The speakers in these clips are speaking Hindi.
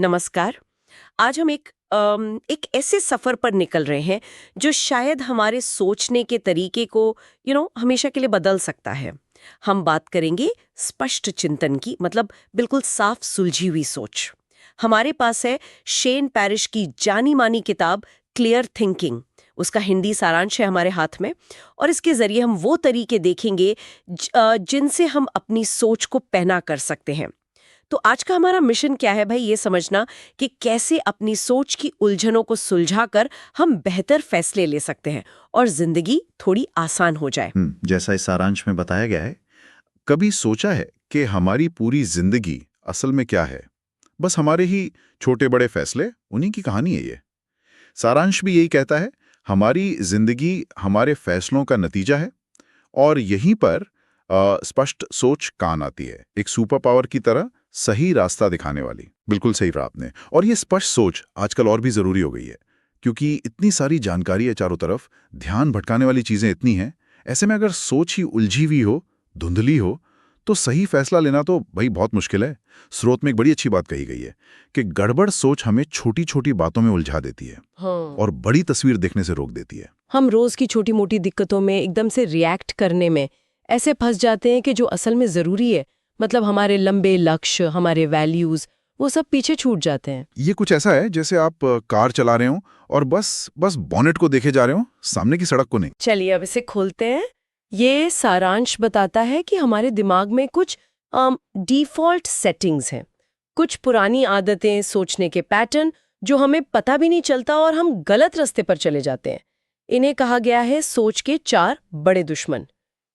नमस्कार। आज हम एक ऐसे सफर पर निकल रहे हैं जो शायद हमारे सोचने के तरीके को हमेशा के लिए बदल सकता है। हम बात करेंगे स्पष्ट चिंतन की, मतलब बिल्कुल साफ सुलझी हुई सोच। हमारे पास है शेन पैरिश की जानी मानी किताब क्लियर थिंकिंग। उसका हिंदी सारांश है हमारे हाथ में, और इसके जरिए हम वो तरीके देखेंगे जिनसे हम अपनी सोच को पैना कर सकते हैं। तो आज का हमारा मिशन क्या है भाई, ये समझना कि कैसे अपनी सोच की उलझनों को सुलझाकर हम बेहतर फैसले ले सकते हैं और जिंदगी थोड़ी आसान हो जाए। जैसा इस सारांश में बताया गया है, कभी सोचा है कि हमारी पूरी जिंदगी असल में क्या है? बस हमारे ही छोटे बड़े फैसले, उन्हीं की कहानी है ये। सारांश भी यही कहता है, हमारी जिंदगी हमारे फैसलों का नतीजा है और यहीं पर स्पष्ट सोच काम आती है, एक सुपर पावर की तरह सही रास्ता दिखाने वाली। बिल्कुल सही कहा आपने। और ये स्पष्ट सोच आजकल और भी जरूरी हो गई है, क्योंकि इतनी सारी जानकारी है चारों तरफ, ध्यान भटकाने वाली चीजें इतनी हैं। ऐसे में अगर सोच ही उलझी हुई हो, धुंधली हो, तो सही फैसला लेना तो भाई बहुत मुश्किल है। स्रोत में एक बड़ी अच्छी बात कही गई है कि गड़बड़ सोच हमें छोटी छोटी बातों में उलझा देती है। हाँ। और बड़ी तस्वीर देखने से रोक देती है। हम रोज की छोटी मोटी दिक्कतों में एकदम से रिएक्ट करने में ऐसे फंस जाते हैं कि जो असल में जरूरी है, मतलब हमारे लंबे लक्ष्य, हमारे वैल्यूज, वो सब पीछे छूट जाते हैं। ये कुछ ऐसा है जैसे आप कार चला रहे हो और बस बस बॉनेट को देखे जा रहे हो, सामने की सड़क को नहीं। चलिए अब इसे खोलते हैं। ये सारांश बताता है कि हमारे दिमाग में कुछ डिफॉल्ट सेटिंग्स हैं, कुछ पुरानी आदतें, सोचने के पैटर्न जो हमें पता भी नहीं चलता और हम गलत रास्ते पर चले जाते हैं। इन्हें कहा गया है सोच के 4 बड़े दुश्मन।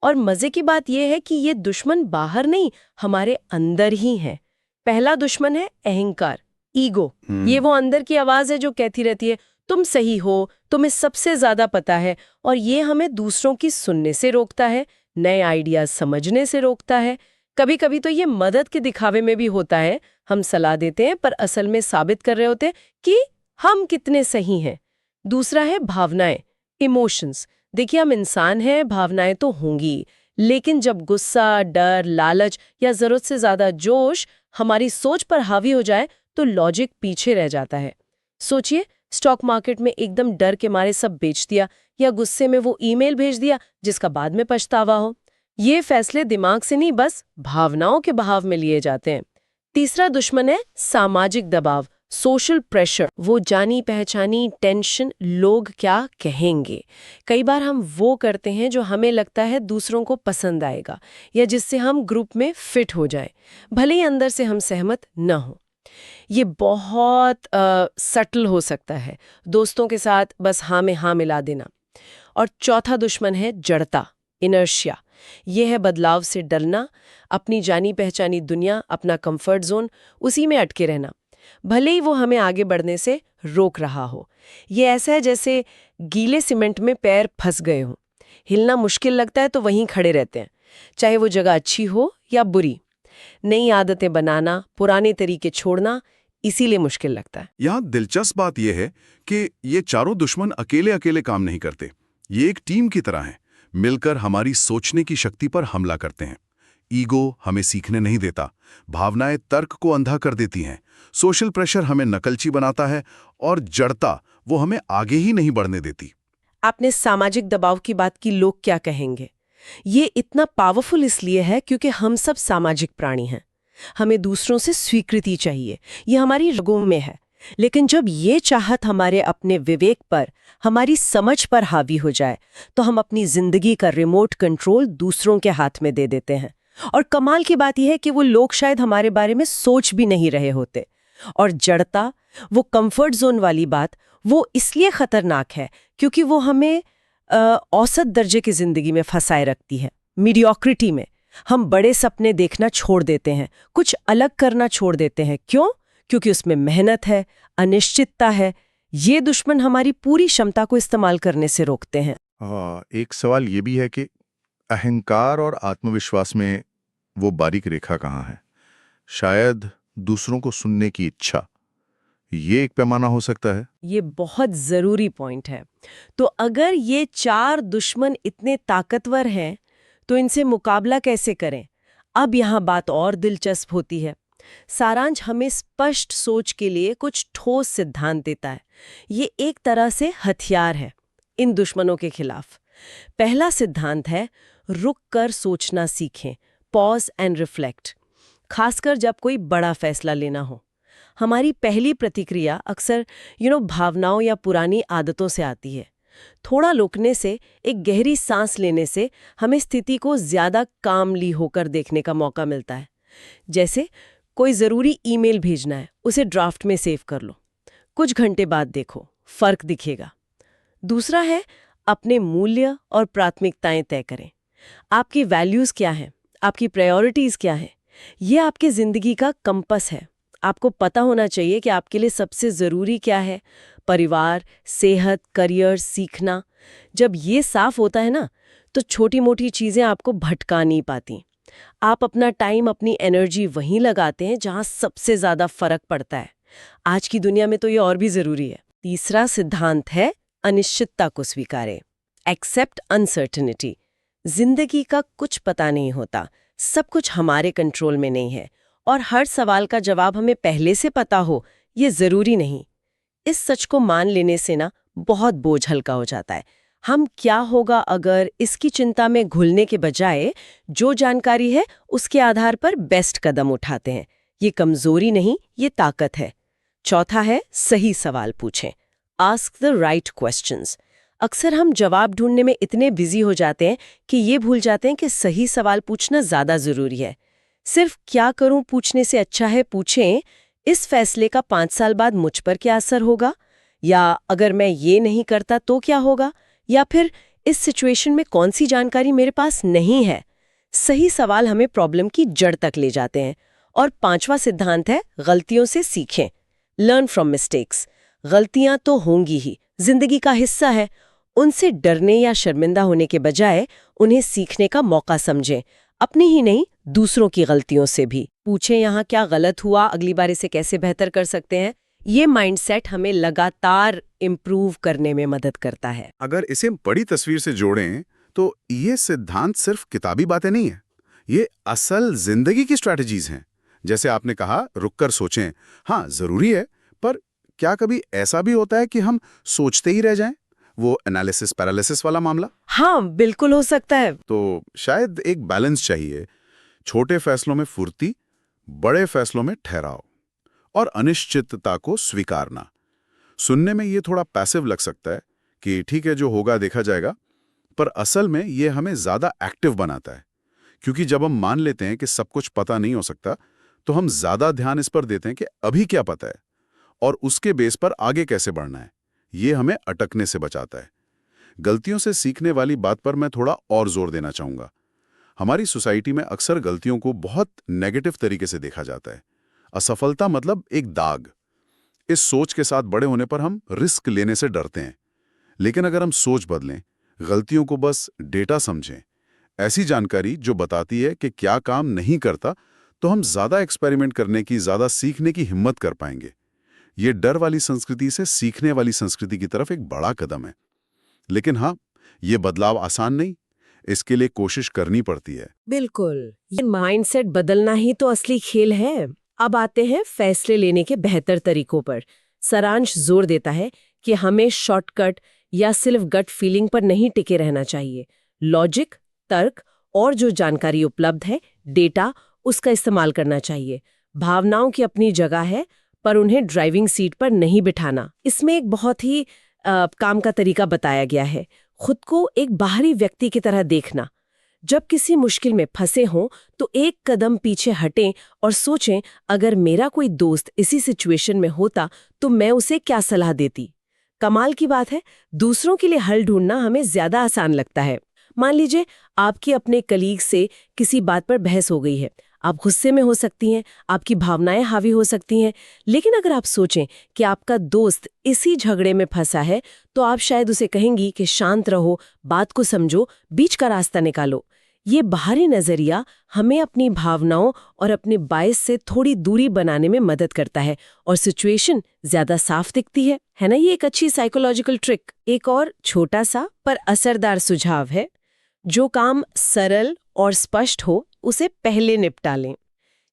और मजे की बात यह है कि ये दुश्मन बाहर नहीं, हमारे अंदर ही हैं। पहला दुश्मन है अहंकार, ईगो। ये वो अंदर की आवाज है जो कहती रहती है तुम सही हो, तुम्हें सबसे ज्यादा पता है, और ये हमें दूसरों की सुनने से रोकता है, नए आइडियाज समझने से रोकता है। कभी कभी तो ये मदद के दिखावे में भी होता है। हम सलाह देते हैं पर असल में साबित कर रहे होते हैं कि हम कितने सही हैं। दूसरा है भावनाएं, इमोशंस। देखिए, हम इंसान हैं, भावनाएं तो होंगी, लेकिन जब गुस्सा, डर, लालच या जरूरत से ज्यादा जोश हमारी सोच पर हावी हो जाए तो लॉजिक पीछे रह जाता है। सोचिए, स्टॉक मार्केट में एकदम डर के मारे सब बेच दिया, या गुस्से में वो ईमेल भेज दिया जिसका बाद में पछतावा हो। ये फैसले दिमाग से नहीं, बस भावनाओं के बहाव में लिए जाते हैं। तीसरा दुश्मन है सामाजिक दबाव, सोशल प्रेशर। वो जानी पहचानी टेंशन, लोग क्या कहेंगे। कई बार हम वो करते हैं जो हमें लगता है दूसरों को पसंद आएगा, या जिससे हम ग्रुप में फिट हो जाए, भले ही अंदर से हम सहमत न हो। ये बहुत सटल हो सकता है, दोस्तों के साथ बस हाँ में हाँ मिला देना। और चौथा दुश्मन है जड़ता, इनर्शिया। ये है बदलाव से डरना, अपनी जानी पहचानी दुनिया, अपना कंफर्ट जोन, उसी में अटके रहना, भले ही वो हमें आगे बढ़ने से रोक रहा हो। ये ऐसा है जैसे गीले सीमेंट में पैर फंस गए हों, हिलना मुश्किल लगता है तो वहीं खड़े रहते हैं, चाहे वो जगह अच्छी हो या बुरी। नई आदतें बनाना, पुराने तरीके छोड़ना इसीलिए मुश्किल लगता है। यहाँ दिलचस्प बात यह है कि ये चारों दुश्मन अकेले अकेले काम नहीं करते। ये एक टीम की तरह हैं, मिलकर हमारी सोचने की शक्ति पर हमला करते हैं। ईगो हमें सीखने नहीं देता, भावनाएं तर्क को अंधा कर देती हैं, सोशल प्रेशर हमें नकलची बनाता है, और जड़ता वो हमें आगे ही नहीं बढ़ने देती। आपने सामाजिक दबाव की बात की, लोग क्या कहेंगे। ये इतना पावरफुल इसलिए है क्योंकि हम सब सामाजिक प्राणी हैं। हमें दूसरों से स्वीकृति चाहिए, ये हमारी रगों में है। लेकिन जब ये चाहत हमारे अपने विवेक पर, हमारी समझ पर हावी हो जाए, तो हम अपनी जिंदगी का रिमोट कंट्रोल दूसरों के हाथ में दे देते हैं। और कमाल की बात यह है कि वो लोग शायद हमारे बारे में सोच भी नहीं रहे होते। और जड़ता, वो कंफर्ट जोन वाली बात, वो इसलिए खतरनाक है क्योंकि वो हमें औसत दर्जे की जिंदगी में फंसाए रखती है, मीडियोक्रिटी में। हम बड़े सपने देखना छोड़ देते हैं, कुछ अलग करना छोड़ देते हैं। क्यों? क्योंकि उसमें मेहनत है, अनिश्चितता है। ये दुश्मन हमारी पूरी क्षमता को इस्तेमाल करने से रोकते हैं। एक सवाल ये भी है कि अहंकार और आत्मविश्वास में वो बारीक रेखा कहाँ है? शायद दूसरों को सुनने की इच्छा, ये एक पैमाना हो सकता है। ये बहुत जरूरी पॉइंट है। तो अगर ये 4 दुश्मन इतने ताकतवर हैं, तो इनसे मुकाबला कैसे करें? अब यहाँ बात और दिलचस्प होती है। सारांश हमें स्पष्ट सोच के लिए कुछ ठोस सिद्धांत देता है। ये एक तरह से हथियार है इन दुश्मनों के खिलाफ। पहला सिद्धांत है रुक कर सोचना सीखें, पॉज एंड रिफ्लेक्ट। खासकर जब कोई बड़ा फैसला लेना हो। हमारी पहली प्रतिक्रिया अक्सर भावनाओं या पुरानी आदतों से आती है। थोड़ा रुकने से, एक गहरी सांस लेने से हमें स्थिति को ज्यादा कामली होकर देखने का मौका मिलता है। जैसे कोई ज़रूरी ईमेल भेजना है, उसे ड्राफ्ट में सेव कर लो, कुछ घंटे बाद देखो, फर्क दिखेगा। दूसरा है अपने मूल्य और प्राथमिकताएं तय करें। आपकी वैल्यूज़ क्या हैं, आपकी प्रायोरिटीज़ क्या हैं? ये आपकी ज़िंदगी का कंपस है। आपको पता होना चाहिए कि आपके लिए सबसे ज़रूरी क्या है। परिवार, सेहत, करियर, सीखना। जब ये साफ होता है ना, तो छोटी मोटी चीज़ें आपको भटका नहीं पाती। आप अपना टाइम, अपनी एनर्जी वहीं लगाते हैं जहां सबसे ज़्यादा फर्क पड़ता है। आज की दुनिया में तो ये और भी ज़रूरी है। तीसरा सिद्धांत है अनिश्चितता को स्वीकारें। Accept uncertainty. जिंदगी का कुछ पता नहीं होता, सब कुछ हमारे कंट्रोल में नहीं है, और हर सवाल का जवाब हमें पहले से पता हो ये ज़रूरी नहीं। इस सच को मान लेने से ना बहुत बोझ हल्का हो जाता है। हम क्या होगा अगर इसकी चिंता में घुलने के बजाय जो जानकारी है उसके आधार पर बेस्ट कदम उठाते हैं। ये कमजोरी नहीं, ये ताकत है। चौथा है सही सवाल पूछें। Ask the right questions. अक्सर हम जवाब ढूंढने में इतने बिजी हो जाते हैं कि ये भूल जाते हैं कि सही सवाल पूछना ज़्यादा ज़रूरी है। सिर्फ क्या करूं पूछने से अच्छा है पूछें, इस फैसले का 5 साल बाद मुझ पर क्या असर होगा, या अगर मैं ये नहीं करता तो क्या होगा, या फिर इस सिचुएशन में कौन सी जानकारी मेरे पास नहीं है। सही सवाल हमें प्रॉब्लम की जड़ तक ले जाते हैं। और 5वां सिद्धांत है गलतियों से सीखें। Learn from mistakes. गलतियां तो होंगी ही, जिंदगी का हिस्सा है। उनसे डरने या शर्मिंदा होने के बजाय उन्हें सीखने का मौका समझें। अपनी ही नहीं, दूसरों की गलतियों से भी पूछें यहाँ क्या गलत हुआ, अगली बार इसे कैसे बेहतर कर सकते हैं। ये माइंडसेट हमें लगातार इम्प्रूव करने में मदद करता है। अगर इसे बड़ी तस्वीर से जोड़ें तो ये सिद्धांत सिर्फ किताबी बातें नहीं है, ये असल जिंदगी की स्ट्रैटेजीज हैं। जैसे आपने कहा रुककर सोचें, हाँ जरूरी है, पर क्या कभी ऐसा भी होता है कि हम सोचते ही रह जाएं? वो एनालिसिस पैरालिसिस वाला मामला। हाँ, बिल्कुल हो सकता है। तो शायद एक बैलेंस चाहिए। छोटे फैसलों में फुर्ती, बड़े फैसलों में ठहराव, और अनिश्चितता को स्वीकारना। सुनने में ये थोड़ा पैसिव लग सकता है कि ठीक है जो होगा देखा जाएगा, पर असल में ये हमें ज्यादा एक्टिव बनाता है। क्योंकि जब हम मान लेते हैं कि सब कुछ पता नहीं हो सकता, तो हम ज्यादा ध्यान इस पर देते हैं कि अभी क्या पता है और उसके बेस पर आगे कैसे बढ़ना है। ये हमें अटकने से बचाता है। गलतियों से सीखने वाली बात पर मैं थोड़ा और जोर देना चाहूंगा। हमारी सोसाइटी में अक्सर गलतियों को बहुत नेगेटिव तरीके से देखा जाता है। असफलता मतलब एक दाग। इस सोच के साथ बड़े होने पर हम रिस्क लेने से डरते हैं। लेकिन अगर हम सोच बदलें, गलतियों को बस डेटा समझें, ऐसी जानकारी जो बताती है कि क्या काम नहीं करता, तो हम ज्यादा एक्सपेरिमेंट करने की, ज्यादा सीखने की हिम्मत कर पाएंगे। ये डर वाली संस्कृति से सीखने वाली संस्कृति की तरफ एक बड़ा कदम है। लेकिन हाँ, ये बदलाव आसान नहीं, इसके लिए कोशिश करनी पड़ती है। बिल्कुल, ये माइंडसेट बदलना ही तो असली खेल है। अब आते हैं फैसले लेने के बेहतर तरीकों पर। सारांश जोर देता है कि हमें शॉर्टकट या सिर्फ गट फीलिंग पर नहीं टिके रहना चाहिए। लॉजिक, तर्क और जो जानकारी उपलब्ध है, डेटा, उसका इस्तेमाल करना चाहिए। भावनाओं की अपनी जगह है, पर उन्हें ड्राइविंग सीट पर नहीं बिठाना। इसमें एक बहुत ही काम का तरीका बताया गया है। खुद को एक बाहरी व्यक्ति की तरह देखना। जब किसी मुश्किल में फंसे हों तो एक कदम पीछे हटें और सोचें, अगर मेरा कोई दोस्त इसी सिचुएशन में होता तो मैं उसे क्या सलाह देती। कमाल की बात है, दूसरों के लिए हल ढूंढना हमें ज्यादा आसान लगता है। मान लीजिए आपकी अपने कलीग से किसी बात पर बहस हो गई है। आप गुस्से में हो सकती हैं, आपकी भावनाएं हावी हो सकती हैं, लेकिन अगर आप सोचें कि आपका दोस्त इसी झगड़े में फंसा है, तो आप शायद उसे कहेंगी कि शांत रहो, बात को समझो, बीच का रास्ता निकालो। ये बाहरी नजरिया हमें अपनी भावनाओं और अपने बायस से थोड़ी दूरी बनाने में मदद करता है और सिचुएशन ज्यादा साफ दिखती है ना? ये एक अच्छी साइकोलॉजिकल ट्रिक। एक और छोटा सा पर असरदार सुझाव है, जो काम सरल और स्पष्ट हो उसे पहले निपटा लें।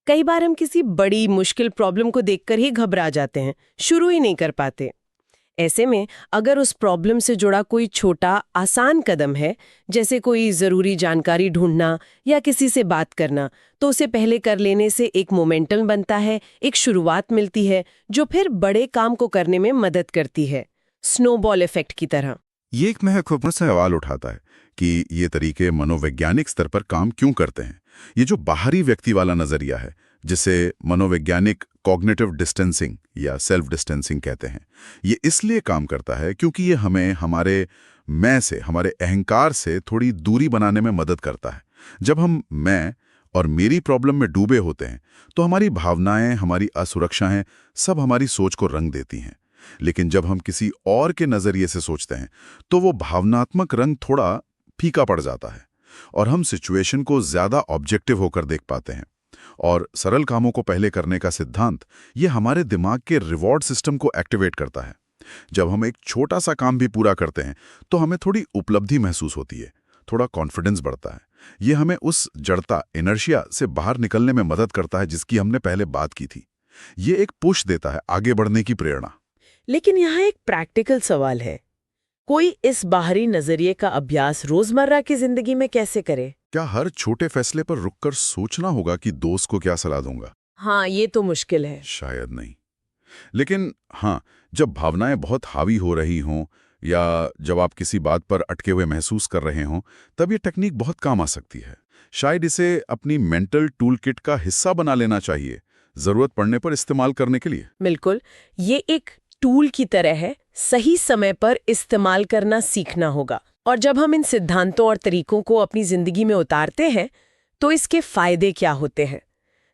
कई बार हम किसी बड़ी मुश्किल प्रॉब्लम को देखकर ही घबरा जाते हैं, शुरू ही नहीं कर पाते। ऐसे में अगर उस प्रॉब्लम से जुड़ा कोई छोटा आसान कदम है, जैसे कोई ज़रूरी जानकारी ढूंढना या किसी से बात करना, तो उसे पहले कर लेने से एक मोमेंटम बनता है, एक शुरुआत मिलती है जो फिर बड़े काम को करने में मदद करती है, स्नोबॉल इफेक्ट की तरह। ये एक महत्वपूर्ण सवाल उठाता है कि ये तरीके मनोवैज्ञानिक स्तर पर काम क्यों करते हैं। ये जो बाहरी व्यक्ति वाला नजरिया है, जिसे मनोवैज्ञानिक कॉग्निटिव डिस्टेंसिंग या सेल्फ डिस्टेंसिंग कहते हैं, ये इसलिए काम करता है क्योंकि ये हमें हमारे मैं से, हमारे अहंकार से थोड़ी दूरी बनाने में मदद करता है। जब हम मैं और मेरी प्रॉब्लम में डूबे होते हैं तो हमारी भावनाएं, हमारी असुरक्षाएं सब हमारी सोच को रंग देती हैं। लेकिन जब हम किसी और के नजरिए से सोचते हैं तो वो भावनात्मक रंग थोड़ा फीका पड़ जाता है और हम सिचुएशन को ज्यादा ऑब्जेक्टिव होकर देख पाते हैं। और सरल कामों को पहले करने का सिद्धांत ये हमारे दिमाग के रिवॉर्ड सिस्टम को एक्टिवेट करता है। जब हम एक छोटा सा काम भी पूरा करते हैं तो हमें थोड़ी उपलब्धि महसूस होती है, थोड़ा कॉन्फिडेंस बढ़ता है। ये हमें उस जड़ता, इनर्शिया से बाहर निकलने में मदद करता है जिसकी हमने पहले बात की थी। ये एक पुश देता है, आगे बढ़ने की प्रेरणा। लेकिन यहाँ एक प्रैक्टिकल सवाल है, कोई इस बाहरी नजरिए का अभ्यास रोजमर्रा की जिंदगी में कैसे करे? क्या हर छोटे फैसले पर रुककर सोचना होगा कि दोस्त को क्या सलाह दूंगा? हाँ, ये तो मुश्किल है। शायद नहीं। लेकिन हाँ, जब भावनाएं बहुत हावी हो रही हों या जब आप किसी बात पर अटके हुए महसूस कर रहे हों, तब ये टेक्निक बहुत काम आ सकती है। शायद इसे अपनी मेंटल टूल किट का हिस्सा बना लेना चाहिए, जरूरत पड़ने पर इस्तेमाल करने के लिए। बिल्कुल, ये एक टूल की तरह है, सही समय पर इस्तेमाल करना सीखना होगा। और जब हम इन सिद्धांतों और तरीकों को अपनी जिंदगी में उतारते हैं तो इसके फायदे क्या होते हैं?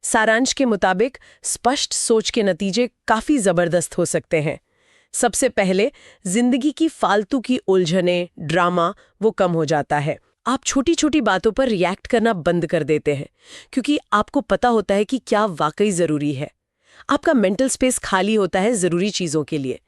सारांश के मुताबिक स्पष्ट सोच के नतीजे काफी जबरदस्त हो सकते हैं। सबसे पहले, जिंदगी की फालतू की उलझने, ड्रामा वो कम हो जाता है। आप छोटी छोटी बातों पर रिएक्ट करना बंद कर देते हैं क्योंकि आपको पता होता है कि क्या वाकई जरूरी है। आपका मेंटल स्पेस खाली होता है जरूरी चीजों के लिए।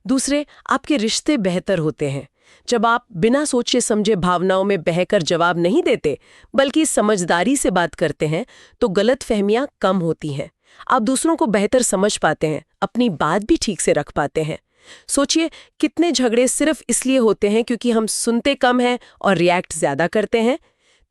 दूसरे, आपके रिश्ते बेहतर होते हैं। जब आप बिना सोचे समझे भावनाओं में बहकर जवाब नहीं देते बल्कि समझदारी से बात करते हैं तो गलतफहमियां कम होती हैं। आप दूसरों को बेहतर समझ पाते हैं, अपनी बात भी ठीक से रख पाते हैं। सोचिए, कितने झगड़े सिर्फ इसलिए होते हैं क्योंकि हम सुनते कम हैं और रिएक्ट ज्यादा करते हैं।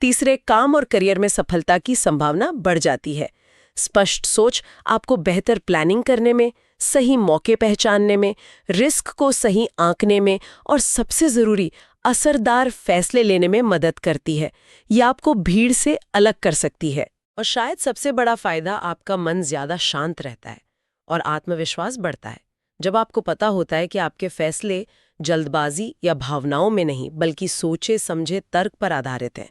तीसरे, काम और करियर में सफलता की संभावना बढ़ जाती है। स्पष्ट सोच आपको बेहतर प्लानिंग करने में, सही मौके पहचानने में, रिस्क को सही आंकने में और सबसे जरूरी असरदार फैसले लेने में मदद करती है। यह आपको भीड़ से अलग कर सकती है। और शायद सबसे बड़ा फायदा, आपका मन ज्यादा शांत रहता है और आत्मविश्वास बढ़ता है। जब आपको पता होता है कि आपके फैसले जल्दबाजी या भावनाओं में नहीं बल्कि सोचे समझे तर्क पर आधारित हैं,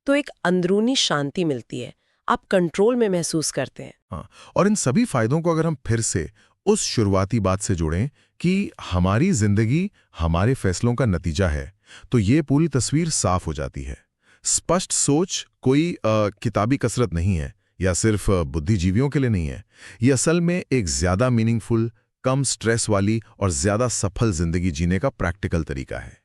तो एक अंदरूनी शांति मिलती है, आप कंट्रोल में महसूस करते हैं। हाँ, और इन सभी फायदों को अगर हम फिर से उस शुरुआती बात से जोड़ें कि हमारी जिंदगी हमारे फैसलों का नतीजा है, तो ये पूरी तस्वीर साफ हो जाती है। स्पष्ट सोच कोई किताबी कसरत नहीं है या सिर्फ बुद्धिजीवियों के लिए नहीं है। ये असल में एक ज्यादा मीनिंगफुल, कम स्ट्रेस वाली और ज्यादा सफल जिंदगी जीने का प्रैक्टिकल तरीका है।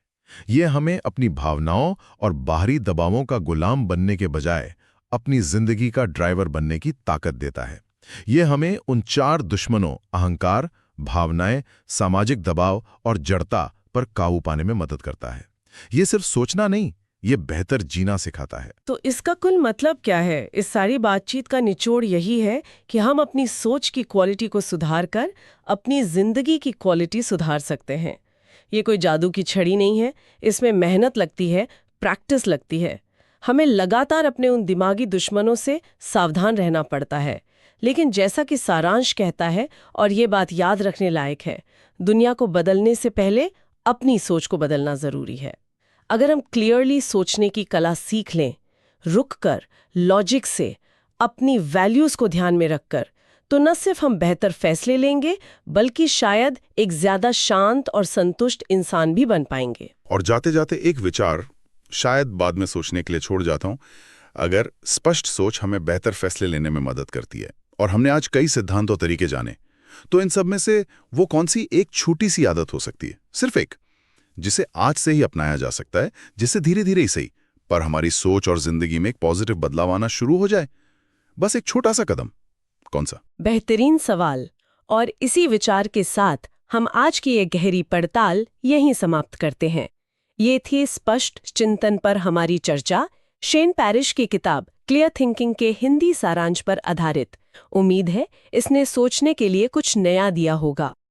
ये हमें अपनी भावनाओं और बाहरी दबावों का गुलाम बनने के बजाय अपनी जिंदगी का ड्राइवर बनने की ताकत देता है। ये हमें उन 4 दुश्मनों, अहंकार, भावनाएं, सामाजिक दबाव और जड़ता पर काबू पाने में मदद करता है। ये सिर्फ सोचना नहीं, ये बेहतर जीना सिखाता है। तो इसका कुल मतलब क्या है? इस सारी बातचीत का निचोड़ यही है कि हम अपनी सोच की क्वालिटी को सुधार कर अपनी जिंदगी की क्वालिटी सुधार सकते हैं। ये कोई जादू की छड़ी नहीं है, इसमें मेहनत लगती है, प्रैक्टिस लगती है। हमें लगातार अपने उन दिमागी दुश्मनों से सावधान रहना पड़ता है। लेकिन जैसा कि सारांश कहता है, और ये बात याद रखने लायक है, दुनिया को बदलने से पहले अपनी सोच को बदलना जरूरी है। अगर हम क्लियरली सोचने की कला सीख लें, रुककर, लॉजिक से, अपनी वैल्यूज को ध्यान में रखकर, तो न सिर्फ हम बेहतर फैसले लेंगे बल्कि शायद एक ज्यादा शांत और संतुष्ट इंसान भी बन पाएंगे। और जाते जाते एक विचार, शायद बाद में सोचने के लिए छोड़ जाता हूं। अगर स्पष्ट सोच हमें बेहतर फैसले लेने में मदद करती है और हमने आज कई सिद्धांत और तरीके जाने, तो इन सब में से वो कौन सी एक छोटी सी आदत हो सकती है, सिर्फ एक, जिसे आज से ही अपनाया जा सकता है, जिससे धीरे धीरे ही सही पर हमारी सोच और जिंदगी में एक पॉजिटिव बदलाव आना शुरू हो जाए। बस एक छोटा सा कदम, कौन सा? बेहतरीन सवाल। और इसी विचार के साथ हम आज की ये गहरी पड़ताल यहीं समाप्त करते हैं। ये थी स्पष्ट चिंतन पर हमारी चर्चा, शेन पैरिश की किताब क्लियर थिंकिंग के हिंदी सारांश पर आधारित। उम्मीद है इसने सोचने के लिए कुछ नया दिया होगा।